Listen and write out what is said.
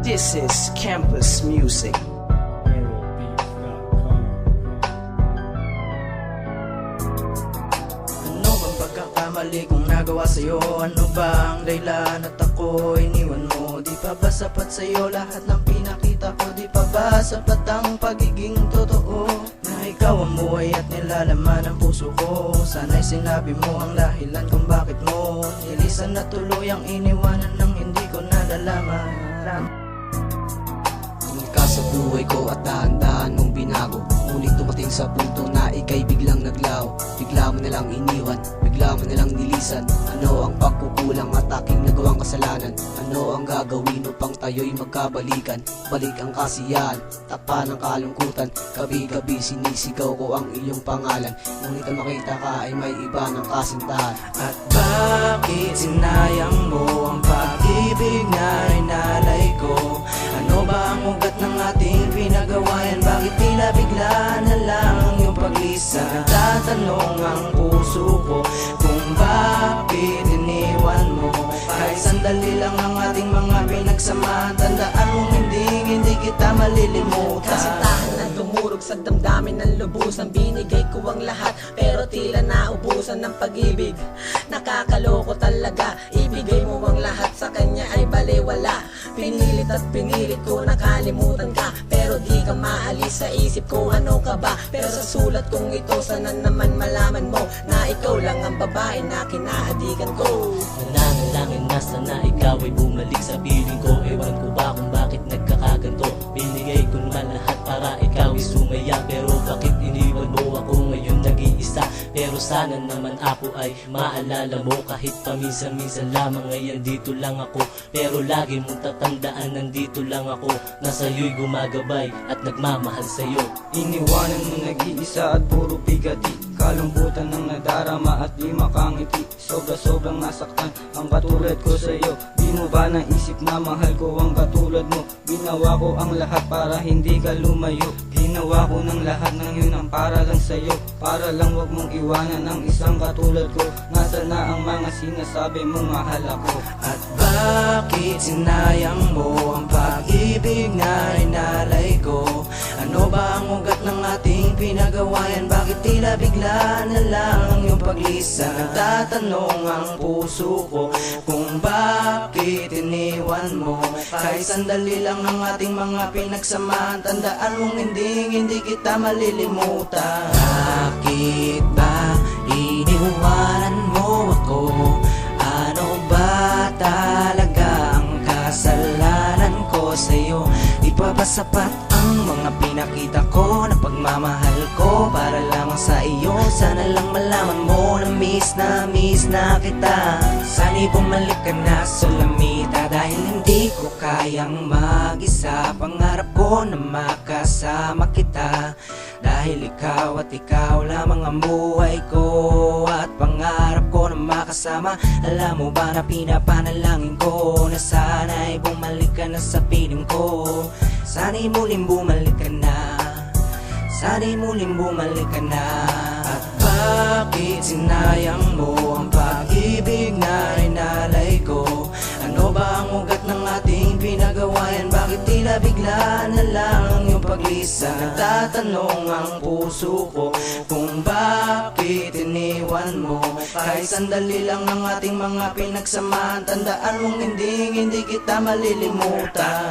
This is campus music. Ano bang pagkakamali kong nagawa sa'yo? Ano bang dahilan at ako iniwan mo? Di pa ba sapat sa'yo lahat ng pinakita ko? Di pa ba sapat ang pagiging totoo? Na ikaw ang buhay at nilalaman ang puso ko. Sana'y sinabi mo ang dahilan kung bakit mo nilisan na tuluyang iniwanan ng hindi ko nalalaman. Tumika sa buhay ko at dahan-dahan mong binago. Ngunit dumating sa punto na ika'y biglang naglaho. Bigla mo nalang iniwan, bigla mo nalang nilisan. Ano ang pagkukulang at aking nagawang kasalanan? Ano ang gagawin upang tayo'y magkabalikan? Balik ang kasiyahan, takpan ang kalungkutan. Gabi-gabi sinisigaw ko ang iyong pangalan. Ngunit ang makita ka ay may iba ng kasintahan. At bakit sinayang mo ang pag-ibig na inalay ko? Ano ba ang ugat ng ating pinagawayan? Bakit tila bigla na lang yung paglisa? Nagtatanong ang puso ko kung bakit iniwan mo. Kahit sandali lang ang ating mga pinagsamahan, tandaan mong hindi kita malilimutan. Kasintahan ang tumurog sa damdamin ng lubusan. Binigay ko ang lahat pero tila naubusan ng pag-ibig. Nakakaloko talaga, ibigay mo ang lahat sa kanya ay baliwala. Pinilit at pinilit ko nakalimutan ka, pero di ka maalis sa isip ko, ano ka ba? Pero sa sulat kong ito, sana naman malaman mo na ikaw lang ang babae na kinahadikan ko. Nananalangin na sana ikaw ay bumalik sa piling ko. Ewan ko ba kung bakit nagkakaganto. Binigay ko naman lahat para ikaw ay sumaya, pero bakit iniwan mo ako ngayon nag-iisa? Pero sana naman ako ay maalala mo, kahit paminsan-minsan lamang ngayon dito lang ako. Pero lagi mong tatandaan nandito lang ako, na sa'yo'y gumagabay at nagmamahal sa'yo. Iniwanan mo nag-iisa at puro bigati. Kalungkutan ng nadarama at di makangiti. Sobra-sobrang nasaktan ang katulad ko sa'yo. Di mo ba naisip na mahal ko ang katulad mo? Ginawa ko ang lahat para hindi ka lumayo. Ginawa ko ng lahat ng yun ang para lang sa'yo, para lang wag mong iwanan ang isang katulad ko. Nasa na ang mga sinasabi mong mahal ako? At bakit sinayang mo ang pag-ibig na inalay ko? Ano ba ang ugat ng ating pinagawayan? Bakit tila bigla na lang yung paglisa? Nagtatanong ang puso ko kung bakit iniwan mo. Kahit sandali lang ang ating mga pinagsamahan, tandaan mong hindi kita malilimutan. Bakit ba iniwanan mo ako? Ano ba talaga ang kasalanan ko sa'yo? Di pa ba sapat ang mga pinakita ko na pagmamahal ko para lamang sa iyo? Sana lang malaman mo na miss na kita. Sana'y bumalik ka na Solamita, dahil hindi ko kayang mag-isa. Pangarap ko na makasama kita, dahil ikaw at ikaw lamang ang buhay ko. At pangarap ko na makasama. Alam mo ba na pinapanalangin ko na sana'y bumalik ka na sa piling ko. Sana'y muling bumalik ka na, sana'y muling bumalik ka na. At bakit sinayang mo ang pag-ibig na inalay ko? Ano ba ang ugat ng ating pinagawayan? Bakit tila bigla na lang yung paglisa? Nagtatanong ang puso ko kung bakit iniwan mo. Kahit sandali lang ang ating mga pinagsamahan, tandaan mong hindi kita malilimutan.